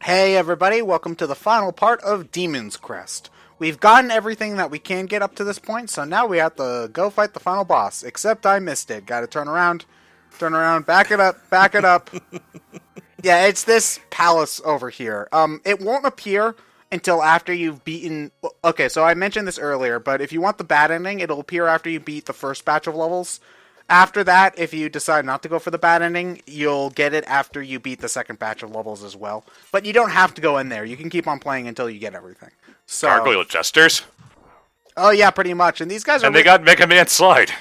Hey everybody, welcome to the final part of Demon's Crest. We've gotten everything that we can get up to this point, so now we have to go fight the final boss. Except I missed it. Gotta turn around, back it up, back it up. Yeah, it's this palace over here. It won't appear until after you've beaten... Okay, so I mentioned this earlier, but if you want the bad ending, it'll appear after you beat the first batch of levels. After that, if you decide not to go for the bad ending, you'll get it after you beat the second batch of levels as well. But you don't have to go in there. You can keep on playing until you get everything. So, Gargoyle jesters. Oh yeah, pretty much. And these guys are... And they got Mega Man Slide.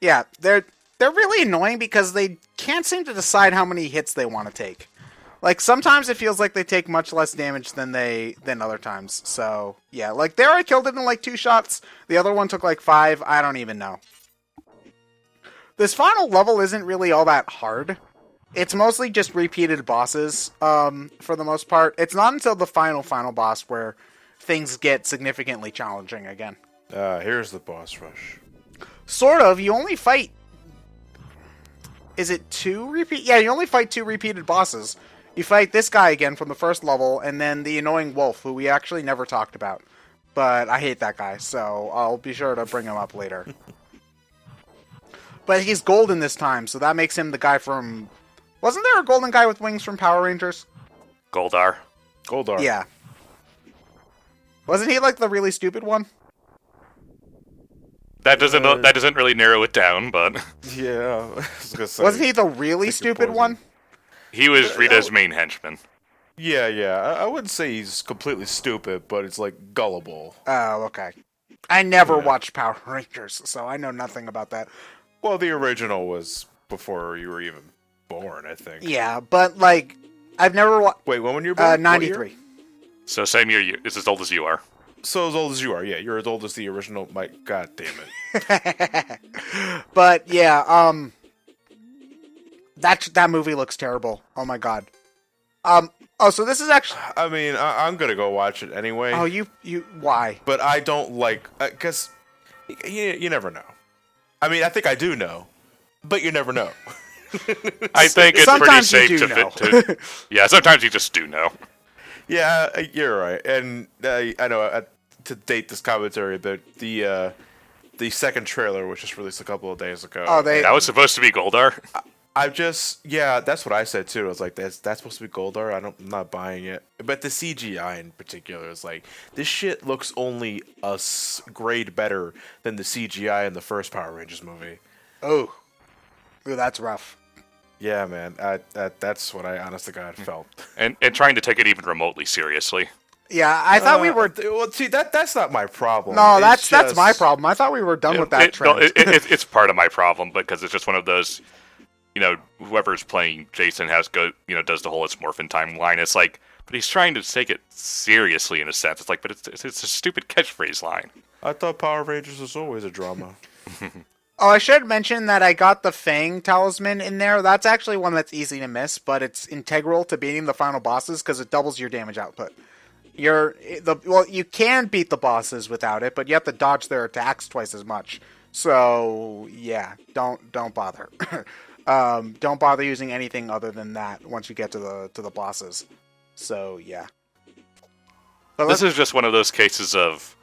Yeah, they're really annoying because they can't seem to decide how many hits they want to take. Like, sometimes it feels like they take much less damage than other times. So, yeah. Like, there I killed it in like 2 shots. The other one took like 5. I don't even know. This final level isn't really all that hard. It's mostly just repeated bosses, for the most part. It's not until the final boss where things get significantly challenging again. Here's the boss rush. Sort of. You only fight... Is it 2 repeat? Yeah, you only fight 2 repeated bosses. You fight this guy again from the first level, and then the annoying wolf, who we actually never talked about. But I hate that guy, so I'll be sure to bring him up later. But he's golden this time, so that makes him the guy from... Wasn't there a golden guy with wings from Power Rangers? Goldar. Yeah. Wasn't he like the really stupid one? That doesn't really narrow it down, but Yeah. I was gonna say, Wasn't he the really stupid poison. one? he was Rita's main henchman. Yeah. I wouldn't say he's completely stupid, but it's like gullible. Oh, okay. I never watched Power Rangers, so I know nothing about that. Well, the original was before you were even born, I think. Yeah, but like, I've never watched... Wait, when were you born? 93. So same year, it's as old as you are. So as old as you are, yeah. You're as old as the original. God damn it. But yeah, that movie looks terrible. Oh my god. So this is actually... I mean, I'm gonna go watch it anyway. Oh, you why? But I don't like... Because you never know. I mean, I think I do know. But you never know. I think it's Sometimes pretty you safe do to know. fit. Yeah, sometimes you just do know. Yeah, you're right. And I know, to date this commentary a bit, the second trailer was just released a couple of days ago. Oh, That was supposed to be Goldar. That's what I said too. I was like, that's supposed to be Goldar. I'm not buying it. But the CGI in particular is like, this shit looks only a grade better than the CGI in the first Power Rangers movie. Oh, ooh, that's rough. Yeah, man. That's what I honest to God felt. And trying to take it even remotely seriously. Yeah, I thought we were... Well, see, that's not my problem. No, It's that's my just- problem. I thought we were done with that trend. It's part of my problem because it's just one of those, whoever's playing Jason does the whole "it's morphin' time" line. It's like, but he's trying to take it seriously in a sense. It's like, but it's a stupid catchphrase line. I thought Power Rangers was always a drama. Oh, I should mention that I got the Fang talisman in there. That's actually one that's easy to miss, but it's integral to beating the final bosses because it doubles your damage output. You can beat the bosses without it, but you have to dodge their attacks twice as much. So yeah, don't bother. Don't bother using anything other than that once you get to the bosses. So yeah. But This is just one of those cases of,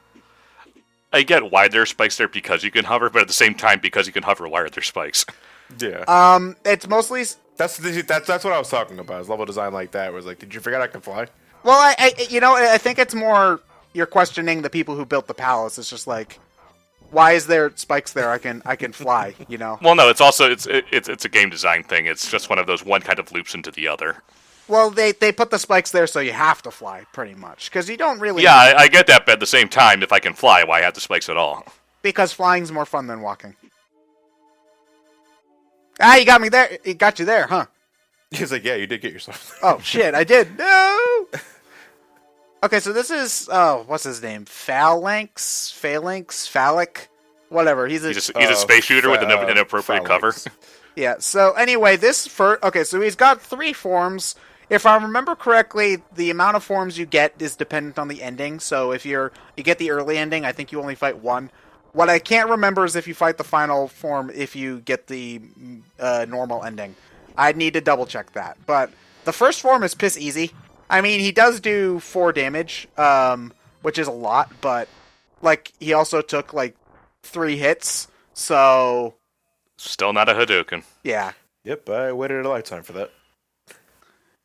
I get why there are spikes there because you can hover, but at the same time, because you can hover, why are there spikes? Yeah. It's mostly... That's what I was talking about. Is level design like that. Where it's like, did you forget I can fly? Well, I think it's more you're questioning the people who built the palace. It's just like, why is there spikes there? I can fly. Well, no, it's also it's a game design thing. It's just one of those one kind of loops into the other. Well, they put the spikes there so you have to fly, pretty much, because you don't really. Yeah, I get that, but at the same time, if I can fly, why have the spikes at all? Because flying's more fun than walking. Ah, you got me there. It got you there, huh? He's like, yeah, you did get yourself. Oh shit, I did. No. Okay, so this is what's his name? Phalanx, Phallic, whatever. He's a space shooter with an inappropriate cover. Yeah. So anyway, so he's got 3 forms. If I remember correctly, the amount of forms you get is dependent on the ending. So if you get the early ending, I think you only fight 1. What I can't remember is if you fight the final form if you get the normal ending. I'd need to double check that. But the first form is piss easy. I mean, he does do 4 damage, which is a lot, but like he also took like 3 hits, so Still not a Hadouken. yeah. Yep, I waited a lifetime for that.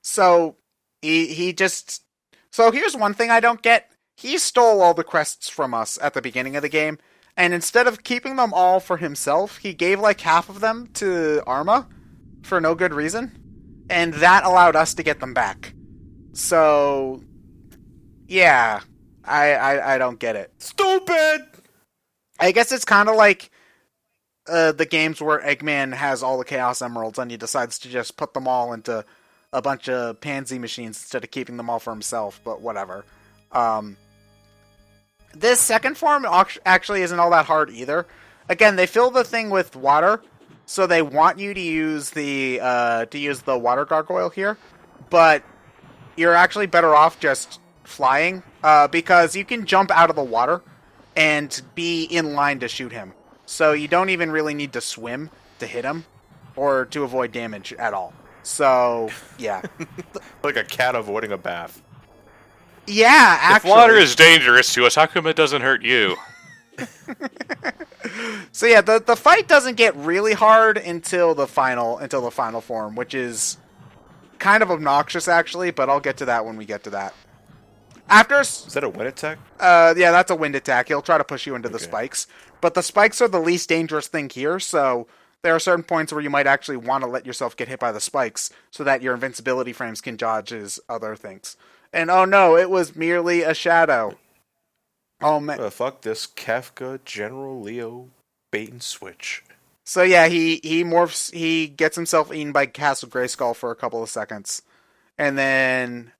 So he just so here's one thing I don't get. He stole all the crests from us at the beginning of the game, and instead of keeping them all for himself, he gave like half of them to Arma for no good reason, and that allowed us to get them back. So yeah, I don't get it. Stupid! I guess it's kind of like the games where Eggman has all the Chaos Emeralds and he decides to just put them all into a bunch of pansy machines instead of keeping them all for himself, but whatever. This second form actually isn't all that hard either. Again, they fill the thing with water, so they want you to use the water gargoyle here, but you're actually better off just flying, because you can jump out of the water and be in line to shoot him. So you don't even really need to swim to hit him or to avoid damage at all. So, yeah. Like a cat avoiding a bath. Yeah, actually. If water is dangerous to us, how come it doesn't hurt you? So yeah, the fight doesn't get really hard until the final form, which is kind of obnoxious actually, but I'll get to that when we get to that. Is that a wind attack? Yeah, that's a wind attack. He'll try to push you into the Okay. spikes. But the spikes are the least dangerous thing here, so there are certain points where you might actually want to let yourself get hit by the spikes so that your invincibility frames can dodge his other things. And oh no, it was merely a shadow. Oh man. Fuck this Kafka General Leo bait and switch. So yeah, he morphs, he gets himself eaten by Castle Grayskull for a couple of seconds. And then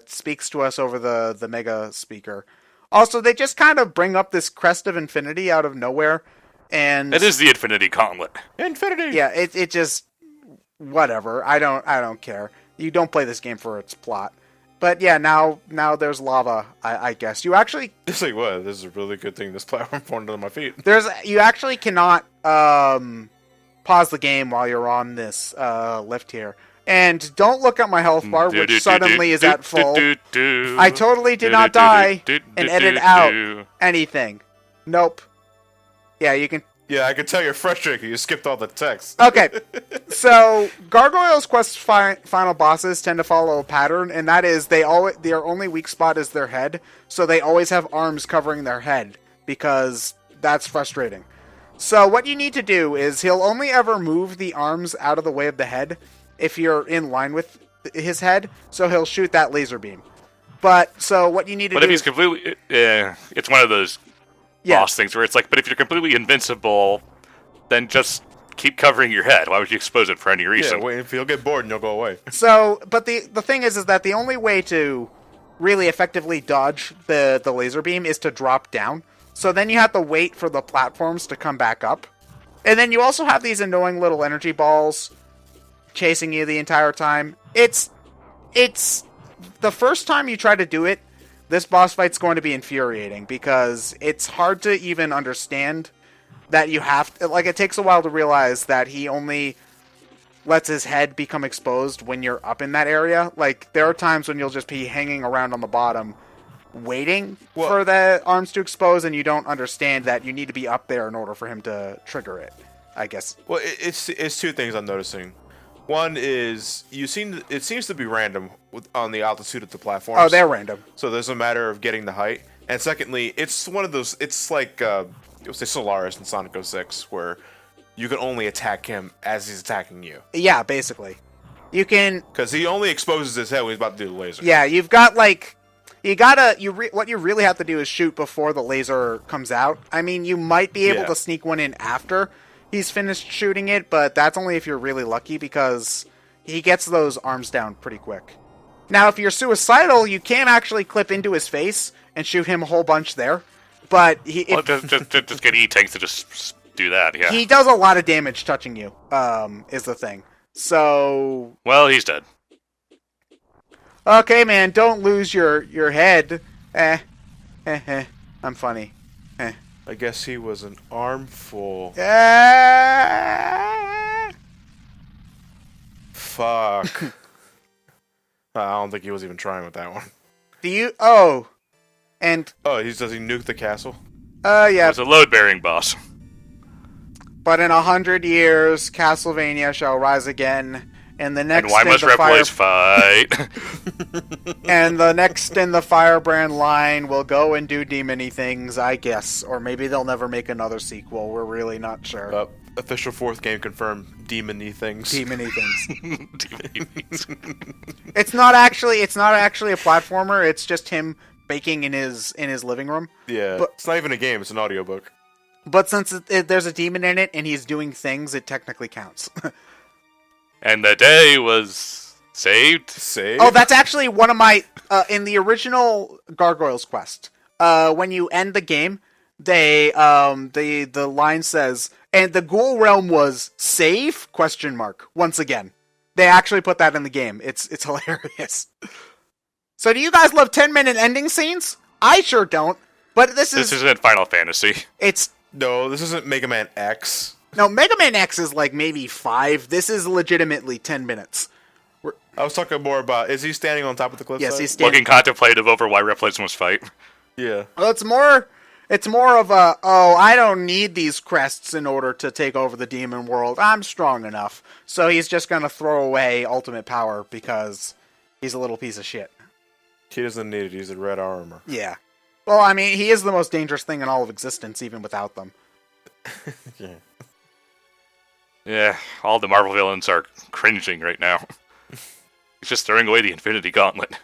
speaks to us over the mega speaker. Also, they just kind of bring up this Crest of Infinity out of nowhere, and It is the Infinity Gauntlet. Infinity! yeah, it just whatever. I don't care. You don't play this game for its plot. But yeah, now there's lava. I guess you actually It's like, what? This is a really good thing this platform formed under my feet. you actually cannot pause the game while you're on this lift here. And don't look at my health bar, which suddenly is at full. I totally did not die and edit out anything. Nope. Yeah, you can. Yeah, I can tell you're frustrated. You skipped all the text. Okay, so Gargoyle's quest final bosses tend to follow a pattern, and that is their only weak spot is their head, so they always have arms covering their head, because that's frustrating. So what you need to do is he'll only ever move the arms out of the way of the head if you're in line with his head, so he'll shoot that laser beam. But, so what you need to do... But if he's completely... it's one of those boss things where it's like, but if you're completely invincible, then just keep covering your head. Why would you expose it for any reason? Yeah, wait, if you'll get bored and you'll go away. So, but the thing is that the only way to really effectively dodge the laser beam is to drop down. So then you have to wait for the platforms to come back up. And then you also have these annoying little energy balls chasing you the entire time. It's the first time you try to do it, this boss fight's going to be infuriating because it's hard to even understand that you have to, like, it takes a while to realize that he only lets his head become exposed when you're up in that area. Like, there are times when you'll just be hanging around on the bottom waiting for the arms to expose, and you don't understand that you need to be up there in order for him to trigger it, I guess. Well, it's two things I'm noticing. One is it seems to be random on the altitude of the platforms. Oh, they're random. So there's a matter of getting the height. And secondly, it's one of those. It's like you'll say Solaris in Sonic 06, where you can only attack him as he's attacking you. Yeah, basically, you can, because he only exposes his head when he's about to do the laser. Yeah, you've got like what you really have to do is shoot before the laser comes out. I mean, you might be able to sneak one in after he's finished shooting it, but that's only if you're really lucky because he gets those arms down pretty quick. Now, if you're suicidal, you can actually clip into his face and shoot him a whole bunch there. But just get E-tanks to just do that, yeah. He does a lot of damage touching you, is the thing. So... Well, he's dead. Okay, man, don't lose your head. I'm funny. I guess he was an armful. Fuck. I don't think he was even trying with that one. Do you? Oh, and Oh, does he nuke the castle? It yeah. was a load-bearing boss. But in 100 years, Castlevania shall rise again, and the next And why in must the Reploys fight? and the next in the Firebrand line will go and do demony things, I guess, or maybe they'll never make another sequel. We're really not sure. Official fourth game confirmed. Demony things. Demony things. DVDs. It's not actually a platformer. It's just him baking in his living room. Yeah, But- it's not even a game. It's an audiobook. But since there's a demon in it and he's doing things, it technically counts. And the day was saved. Save? Oh, that's actually one of my in the original Gargoyle's quest. When you end the game, the line says, "And the ghoul realm was safe?" ? Once again, they actually put that in the game. It's hilarious. So, do you guys love 10-minute ending scenes? I sure don't. But this isn't Final Fantasy. It's No, this isn't Mega Man X. no Mega Man X is like maybe 5. This is legitimately 10 minutes. I was talking more about, is he standing on top of the cliffside? Yes, he's standing. Looking contemplative over why Reploys must fight. Yeah. Well, it's more of a, oh, I don't need these crests in order to take over the demon world. I'm strong enough. So he's just going to throw away ultimate power because he's a little piece of shit. He doesn't need it. He's in red armor. Yeah. Well, I mean, he is the most dangerous thing in all of existence, even without them. Yeah. Yeah, all the Marvel villains are cringing right now. He's just throwing away the Infinity Gauntlet.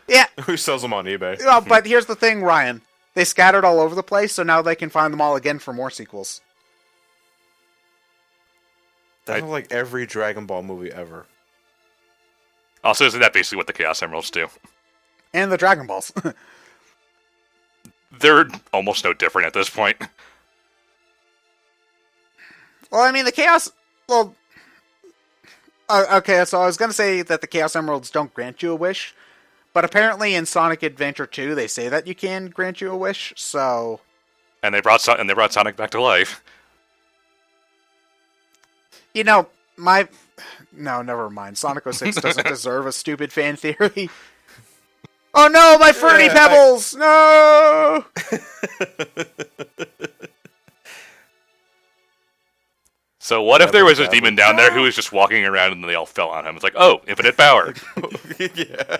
Yeah. Who sells them on eBay? Well, but here's the thing, Ryan. They scattered all over the place, so now they can find them all again for more sequels. That's like every Dragon Ball movie ever. Also, isn't that basically what the Chaos Emeralds do? And the Dragon Balls. They're almost no different at this point. Well, I mean, the Chaos... Well... okay, so I was going to say that the Chaos Emeralds don't grant you a wish, but apparently in Sonic Adventure 2, they say that you can grant you a wish, so... And they brought Sonic back to life. You know, No, never mind. Sonic 06 doesn't deserve a stupid fan theory. Oh no, my Fruity Pebbles! No! So what if there was a demon down there who was just walking around and they all fell on him? It's like, oh, infinite power. Yeah.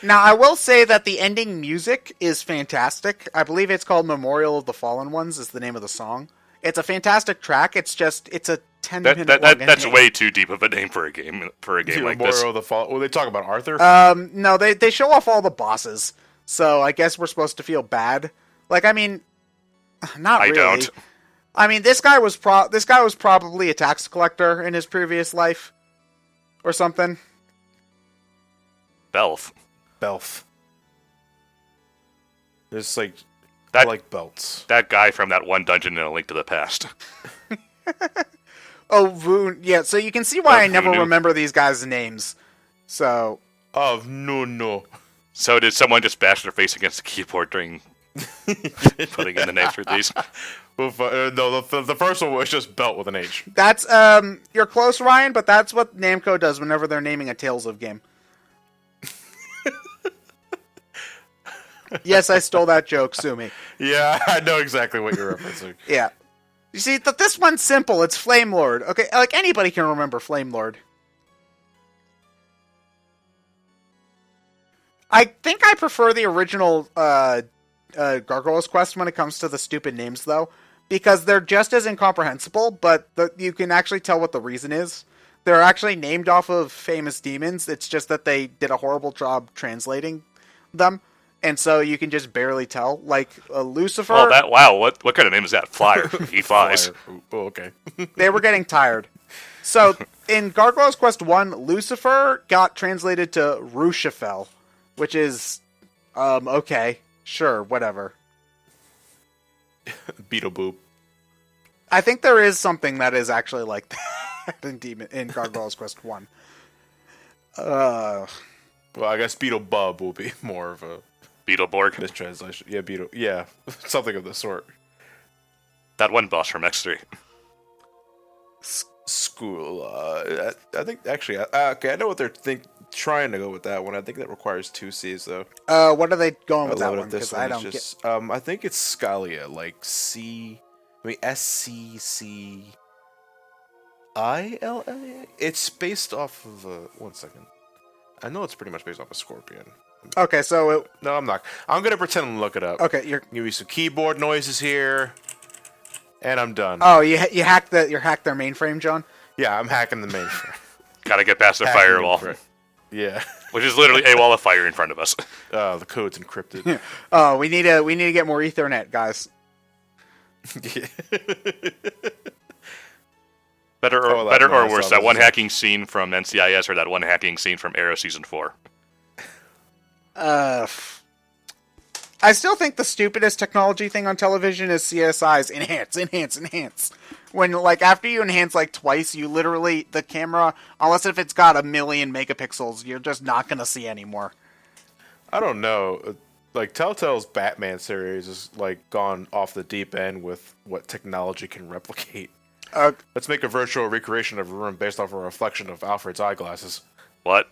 Now, I will say that the ending music is fantastic. I believe it's called Memorial of the Fallen Ones is the name of the song. It's a fantastic track. It's a 10-minute That's way too deep of a name for a game like this. Memorial of the Fall. Well, they talk about Arthur. No, they show off all the bosses. So I guess we're supposed to feel bad. Like, I mean, not really. I don't. I mean, this guy was probably a tax collector in his previous life, or something. Belf. There's like That- like belts. That guy from that one dungeon in A Link to the Past. Oh, Voon. Yeah, so you can see why I never Voodoo. remember these guys' names. So, Oh no. So did someone just bash their face against the keyboard during putting in the names for these? No, the first one was just belt with an H. that's, you're close, Ryan, but that's what Namco does whenever they're naming a Tales of game. Yes, I stole that joke, sue me. Yeah, I know exactly what you're referencing. Yeah. You see, this one's simple. It's Flame Lord. Okay, like, anybody can remember Flame Lord. I think I prefer the original Gargoyle's Quest when it comes to the stupid names, though, because they're just as incomprehensible, but you can actually tell what the reason is. They're actually named off of famous demons. It's just that they did a horrible job translating them, and so you can just barely tell. Like Lucifer. Wow, what kind of name is that? Flyer. He flies. Oh, okay. They were getting tired. So in Gargoyle's Quest 1, Lucifer got translated to Rushafel, which is okay, sure, whatever. Beetle boop. I think there is something that is actually like that in Gargoyle's Quest 1. Well, I guess Beetle Bub will be more of a Beetleborg. mistranslation. Yeah, Beetle. Yeah, something of the sort. That one boss from X3. school. I think actually, okay, I know what they're trying to go with that one. I think that requires 2 C's though. What are they going with that loaded one? Because I don't get. I think it's Scalia, like SCCILA. It's based off of 1 second. I know it's pretty much based off of Scorpion. Okay, so No, I'm not. I'm gonna pretend and look it up. okay, you're. Give me some keyboard noises here, and I'm done. Oh, you hacked their mainframe, John. Yeah, I'm hacking the mainframe. Gotta get past the Hacking firewall, the yeah. which is literally a wall of fire in front of us. The code's encrypted. Oh, we need to get more Ethernet, guys. Yeah. Better or Oh, better no, or I worse, saw that one this. hacking scene from NCIS or that one hacking scene from Arrow Season 4? I still think the stupidest technology thing on television is CSI's enhance. When, like, after you enhance, like, twice, you literally, the camera, unless if it's got 1,000,000 megapixels, you're just not gonna see anymore. I don't know. Like, Telltale's Batman series has, like, gone off the deep end with what technology can replicate. Let's make a virtual recreation of a room based off a reflection of Alfred's eyeglasses. What?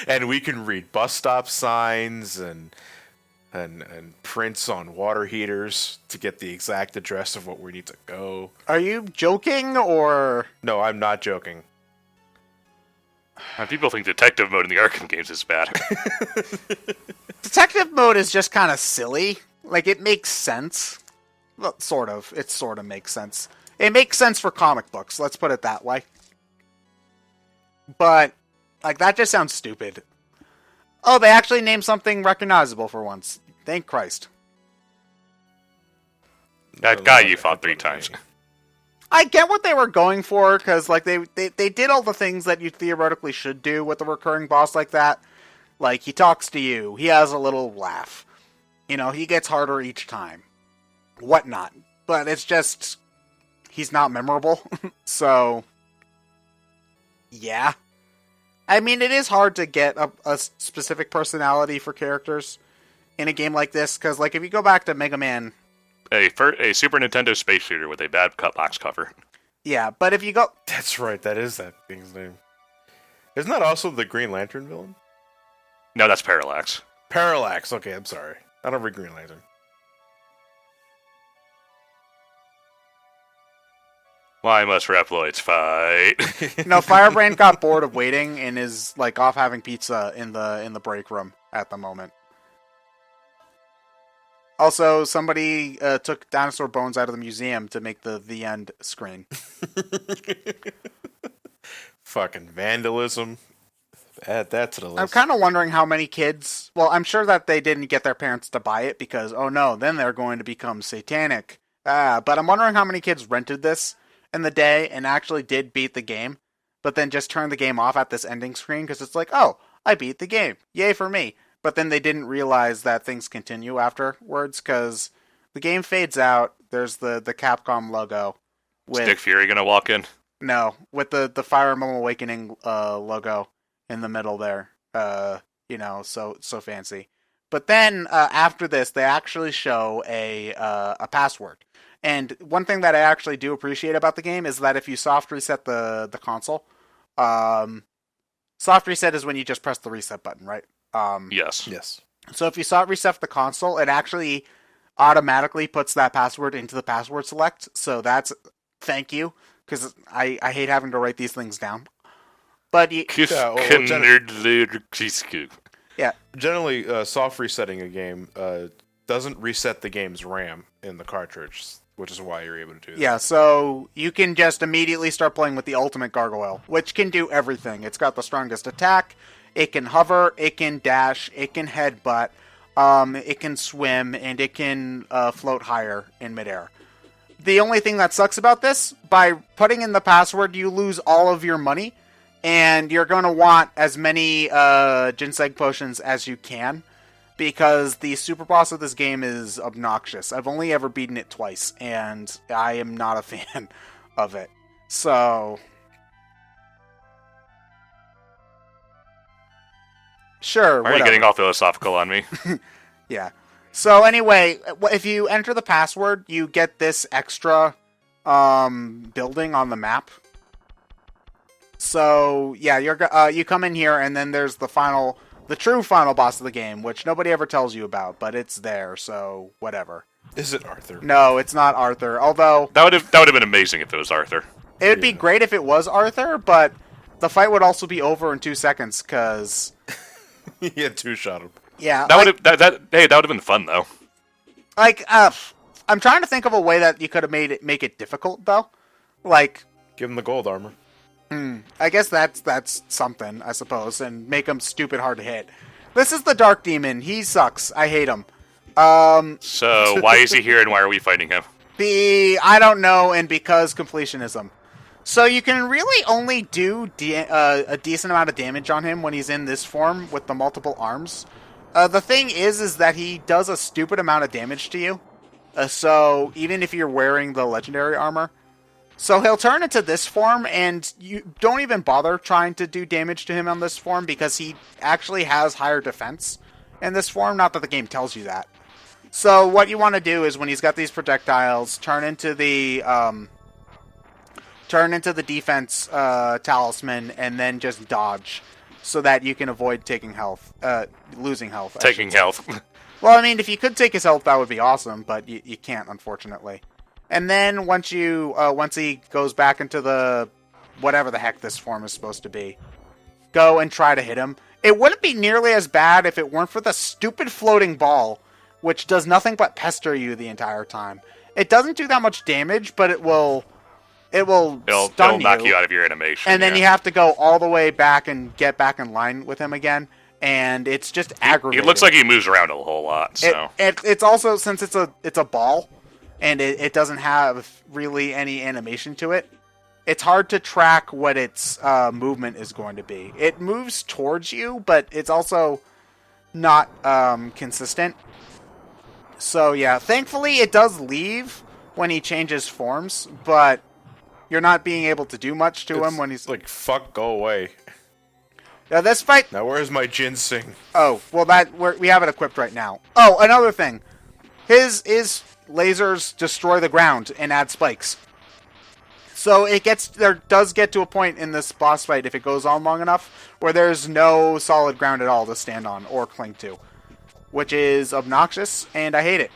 And we can read bus stop signs and prints on water heaters to get the exact address of what we need to go. Are you joking, or...? No, I'm not joking. People think detective mode in the Arkham games is bad. Detective mode is just kind of silly. Like, it makes sense. Well, sort of. It sort of makes sense. It makes sense for comic books, let's put it that way. But, like, that just sounds stupid. Oh, they actually named something recognizable for once. Thank Christ. That guy you fought 3 times. I get what they were going for, because, like, they did all the things that you theoretically should do with a recurring boss like that. Like, he talks to you, he has a little laugh. You know, he gets harder each time. Whatnot. But it's just... he's not memorable. So... yeah. I mean, it is hard to get a specific personality for characters in a game like this, because, like, if you go back to Mega Man... A Super Nintendo space shooter with a bad box cover. Yeah, but if you go... That's right, that is that thing's name. Isn't that also the Green Lantern villain? No, that's Parallax. Parallax, okay, I'm sorry. I don't read Green Lantern. Why must Reploids fight? No, Firebrand got bored of waiting and is, like, off having pizza in the break room at the moment. Also, somebody took dinosaur bones out of the museum to make the end screen. Fucking vandalism. Add that to the list. I'm kind of wondering how many kids... well, I'm sure that they didn't get their parents to buy it because, oh no, then they're going to become satanic. But I'm wondering how many kids rented this in the day and actually did beat the game, but then just turned the game off at this ending screen because it's like, oh, I beat the game. Yay for me. But then they didn't realize that things continue afterwards because the game fades out. There's the Capcom logo. Is Nick Fury gonna walk in? No, with the Fire Emblem Awakening logo in the middle there. You know, so fancy. But then after this, they actually show a password. And one thing that I actually do appreciate about the game is that if you soft reset the console, soft reset is when you just press the reset button, right? Yes. So if you soft reset the console, it actually automatically puts that password into the password select. So that's thank you, because I hate having to write these things down. But yeah, generally, soft resetting a game doesn't reset the game's RAM in the cartridge, which is why you're able to do that. Yeah, so you can just immediately start playing with the ultimate Gargoyle, which can do everything. It's got the strongest attack, it can hover, it can dash, it can headbutt, it can swim, and it can float higher in midair. The only thing that sucks about this, by putting in the password, you lose all of your money, and you're going to want as many Ginseng potions as you can, because the super boss of this game is obnoxious. I've only ever beaten it twice, and I am not a fan of it. So, sure, Why are you getting all philosophical on me? Yeah. So anyway, if you enter the password, you get this extra building on the map. So yeah, you come in here, and then there's the true final boss of the game, which nobody ever tells you about, but it's there. So whatever. Is it Arthur? No, it's not Arthur. Although That would have been amazing if it was Arthur. it would be great if it was Arthur, but the fight would also be over in 2 seconds because He had two-shot him. yeah, That would have that would have been fun though. I'm trying to think of a way that you could have make it difficult though. Like, Give him the gold armor. I guess that's something, I suppose, and make him stupid hard to hit. This is the Dark Demon. He sucks. I hate him. So why is he here and why are we fighting him? I don't know, and because completionism. So you can really only do a decent amount of damage on him when he's in this form with the multiple arms. The thing is that he does a stupid amount of damage to you. So even if you're wearing the legendary armor. So he'll turn into this form, and you don't even bother trying to do damage to him on this form because he actually has higher defense in this form. Not that the game tells you that. So what you want to do is when he's got these projectiles, turn into the defense talisman, and then just dodge, so that you can avoid taking health, losing health. Taking health. Well, I mean, if you could take his health, that would be awesome, but you can't, unfortunately. And then once he goes back into the whatever the heck this form is supposed to be, go and try to hit him. It wouldn't be nearly as bad if it weren't for the stupid floating ball, which does nothing but pester you the entire time. It doesn't do that much damage, but it'll It'll stun knock you out of your animation. and then you have to go all the way back and get back in line with him again, and it's just aggravating. It looks like he moves around a whole lot. So It's also, since it's a ball, and it doesn't have really any animation to it, it's hard to track what its movement is going to be. It moves towards you, but it's also not consistent. So yeah, thankfully it does leave when he changes forms, but you're not being able to do much to him when he's like, fuck, go away. Now this fight. Now where's my ginseng? Oh, well we have it equipped right now. Oh, another thing, his lasers destroy the ground and add spikes. So there does get to a point in this boss fight, if it goes on long enough, where there's no solid ground at all to stand on or cling to, which is obnoxious, and I hate it.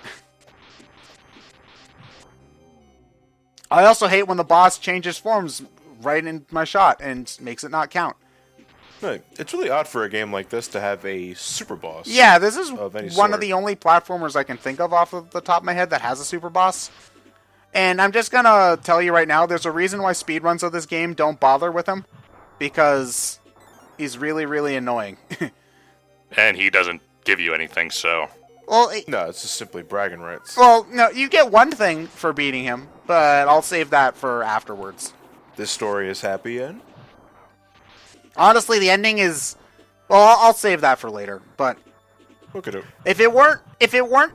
I also hate when the boss changes forms right in my shot and makes it not count. It's really odd for a game like this to have a super boss. Yeah, this is one of sort. the only platformers I can think of off of the top of my head that has a super boss. And I'm just gonna tell you right now, there's a reason why speedruns of this game don't bother with him. Because he's really, really annoying. and he doesn't give you anything, so... Well, No, it's just simply bragging rights. Well, no, you get one thing for beating him, but I'll save that for afterwards. This story is happy end? Honestly, the ending is... Well, I'll save that for later, but... Look at it. If it weren't...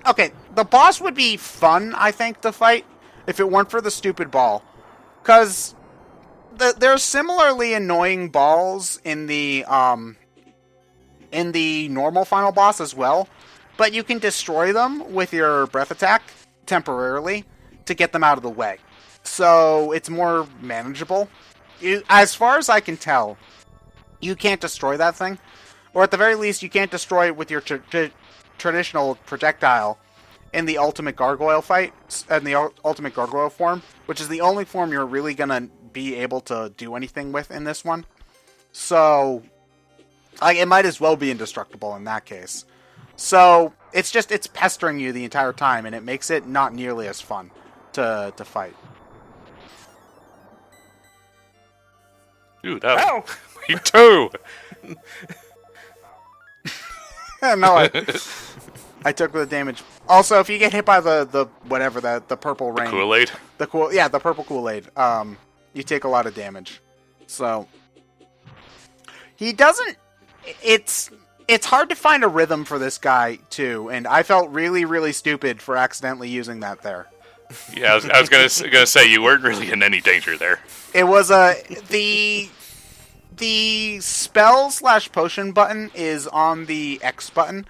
Okay, the boss would be fun, I think, to fight, if it weren't for the stupid ball. Because there's similarly annoying balls in the normal final boss as well, but you can destroy them with your breath attack temporarily to get them out of the way. So it's more manageable. As far as I can tell, you can't destroy that thing. Or at the very least, you can't destroy it with your traditional projectile in the ultimate gargoyle fight, in the ultimate gargoyle form, which is the only form you're really going to be able to do anything with in this one. So, it might as well be indestructible in that case. So, it's pestering you the entire time, and it makes it not nearly as fun to fight. Dude, that was... Me too! No, I took the damage. Also, if you get hit by the whatever, the purple rain... Kool-Aid? The purple Kool-Aid, you take a lot of damage. So, he doesn't... It's hard to find a rhythm for this guy, too, and I felt really, really stupid for accidentally using that there. Yeah, I was gonna say, you weren't really in any danger there. It was the spell / potion button is on the X button.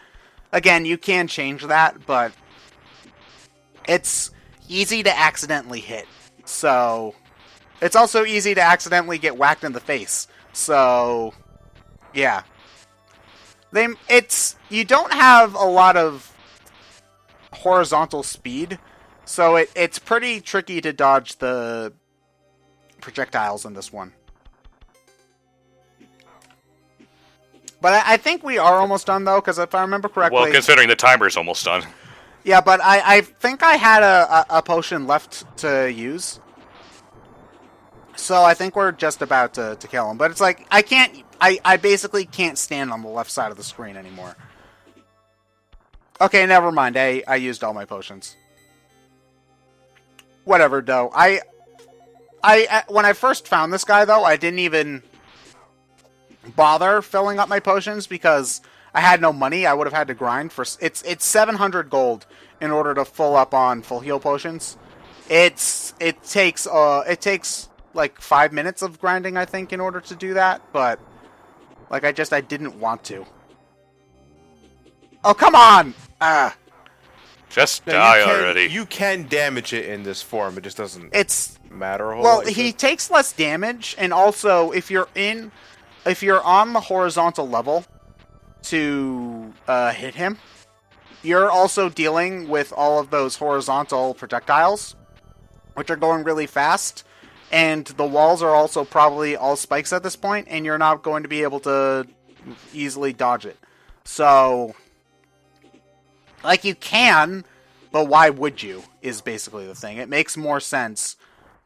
Again, you can change that, but it's easy to accidentally hit. So, it's also easy to accidentally get whacked in the face. So, yeah. You don't have a lot of horizontal speed, so it's pretty tricky to dodge the projectiles in this one. But I think we are almost done, though, because if I remember correctly... Well, considering the timer's almost done. Yeah, but I think I had a potion left to use. So I think we're just about to kill him. But it's like, I basically can't stand on the left side of the screen anymore. Okay, never mind. I used all my potions. Whatever, though. When I first found this guy, though, I didn't even bother filling up my potions because I had no money. I would have had to grind for... It's 700 gold in order to full up on full heal potions. It takes like 5 minutes of grinding, I think, in order to do that, but like I didn't want to. Oh, come on! Just die already. You can damage it in this form. It just doesn't matter a whole lot. Well, he takes less damage, and also if you're on the horizontal level to hit him, you're also dealing with all of those horizontal projectiles, which are going really fast, and the walls are also probably all spikes at this point, and you're not going to be able to easily dodge it. So, like, you can, but why would you, is basically the thing. It makes more sense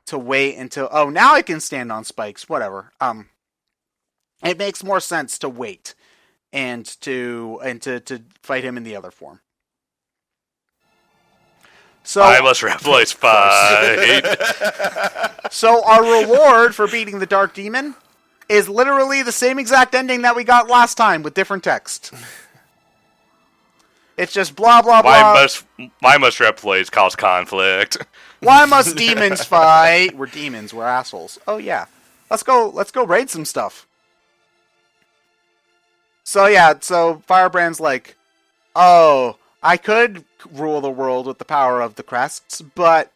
to wait until... Oh, now I can stand on spikes. Whatever. It makes more sense to wait and to fight him in the other form. So I must replace fight. So our reward for beating the Dark Demon is literally the same exact ending that we got last time with different text. It's just blah blah blah. Why must replays cause conflict? Why must demons fight? We're demons. We're assholes. Oh yeah, let's go raid some stuff. So yeah, so Firebrand's like, oh, I could rule the world with the power of the crests, but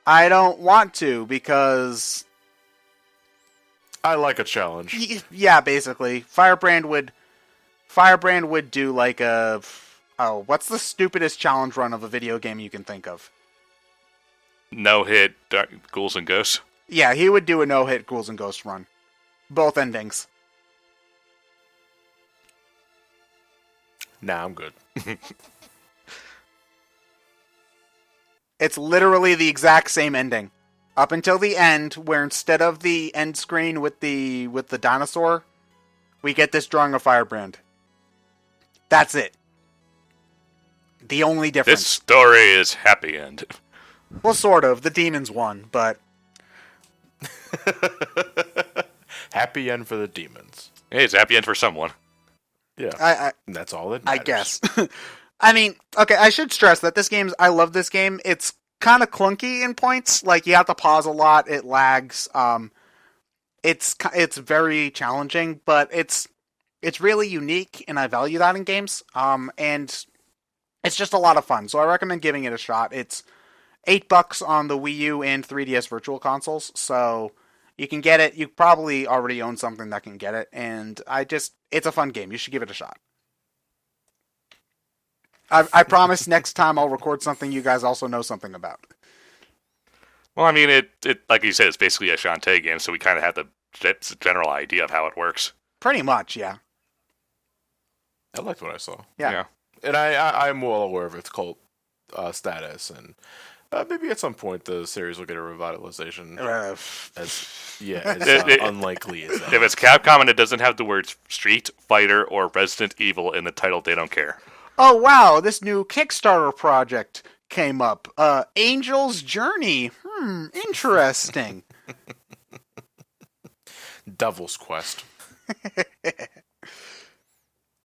I don't want to because I like a challenge. Yeah, basically, Firebrand would do like a... Oh, what's the stupidest challenge run of a video game you can think of? No-hit Ghouls and Ghosts? Yeah, he would do a no-hit Ghouls and Ghosts run. Both endings. Nah, I'm good. It's literally the exact same ending. Up until the end, where instead of the end screen with the dinosaur, we get this drawing of Firebrand. That's it. The only difference. This story is happy end. Well, sort of. The demons won, but... Happy end for the demons. Hey, it's a happy end for someone. Yeah. That's all that matters. I guess. I mean, okay, I should stress that I love this game. It's kind of clunky in points. Like, you have to pause a lot. It lags. It's very challenging, but it's really unique, and I value that in games. And it's just a lot of fun. So I recommend giving it a shot. It's $8 on the Wii U and 3DS Virtual Consoles. So you can get it. You probably already own something that can get it. And it's a fun game. You should give it a shot. I promise next time I'll record something you guys also know something about. Well, I mean, it like you said, it's basically a Shantae game, so we kind of have the general idea of how it works. Pretty much, yeah. I liked what I saw. Yeah. And I'm well aware of its cult status, and maybe at some point the series will get a revitalization. As unlikely as that. If it's Capcom and it doesn't have the words Street Fighter or Resident Evil in the title, they don't care. Oh, wow, this new Kickstarter project came up. Angel's Journey. Interesting. Devil's Quest.